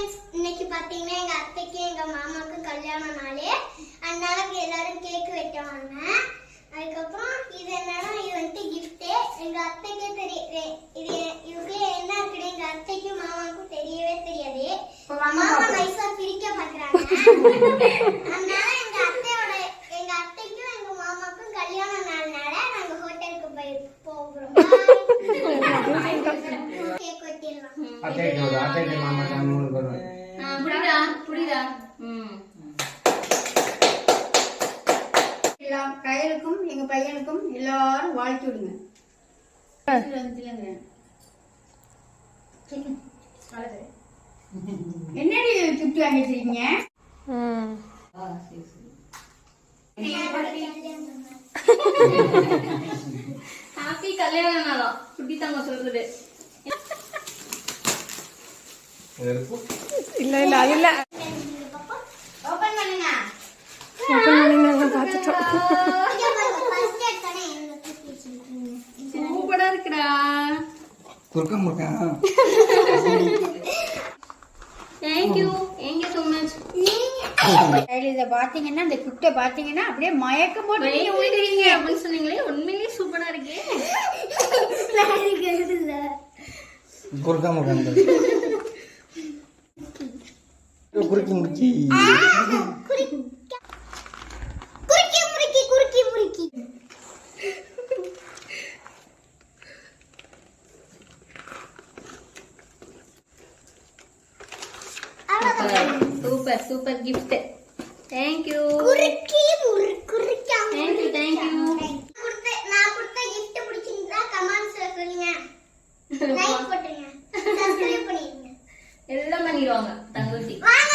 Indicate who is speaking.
Speaker 1: Friends இன்னைக்கு பாத்தீங்கன்னா எங்க அத்தைக்கு எங்க மாமாக்கு கல்யாண நாள். அதனால எல்லாரும் கேக் வெட்டுவாங்க. அதுக்கு அப்புறம் இது என்னன்னா இது வந்து gift. எங்க அத்தைக்கு இது இதுக்கு என்ன இருக்குன்னு எங்க அத்தைக்கும் மாமாவுக்கும் தெரியவே தெரியாது. மாமா நைஸா பிரிக்க பாக்குறாங்க. அதனால எங்க அத்தைக்கும் எங்க மாமாக்கும் கல்யாண நாள்னால நாங்க ஹோட்டலுக்கு போறோம். கேக் வெட்டிடலாம்.
Speaker 2: அத்தைக்கு மாமா தான் மூணு பேரும்.
Speaker 3: புரியுதா? கையலுக்கும் எங்க பையனுக்கும் எல்லாரும் வாழ்த்து விடுங்க. என்னடி சுட்டி வாங்கிருக்கீங்க?
Speaker 4: ஹாப்பி கல்யாண நாளா சுட்டி தாங்க சொல்றது.
Speaker 5: இல்ல இல்ல அது இல்ல.
Speaker 3: ஓபன் பண்ணுங்க.
Speaker 5: பாத்துட்டோம்.
Speaker 4: சூப்பரா இருக்குடா.
Speaker 2: குறுக்க முறுக்கா.
Speaker 4: Thank you so much.
Speaker 3: இத பாத்தீங்கன்னா இந்த கிஃப்ட பாத்தீங்கன்னா அப்படியே மயக்கம் போட்டு நீங்க
Speaker 4: விழுகிறீங்க அப்படின்னு சொன்னீங்களே, உண்மையிலேயே சூப்பரா இருக்கே.
Speaker 2: குறுக்க முறுக்கா. குறுக்கி முறுக்கி.
Speaker 4: Super gift. Thank you. Thank you.
Speaker 1: நான் கொடுத்த gift பிடிச்சிருந்தா கமெண்ட்ஸ்ல சொல்லுங்க. லைக் போட்டுருங்க. சப்ஸ்கிரைப் பண்ணிடுங்க.
Speaker 4: எல்லாம் பண்ணிடுவாங்க தங்கச்சி.
Speaker 1: வாங்க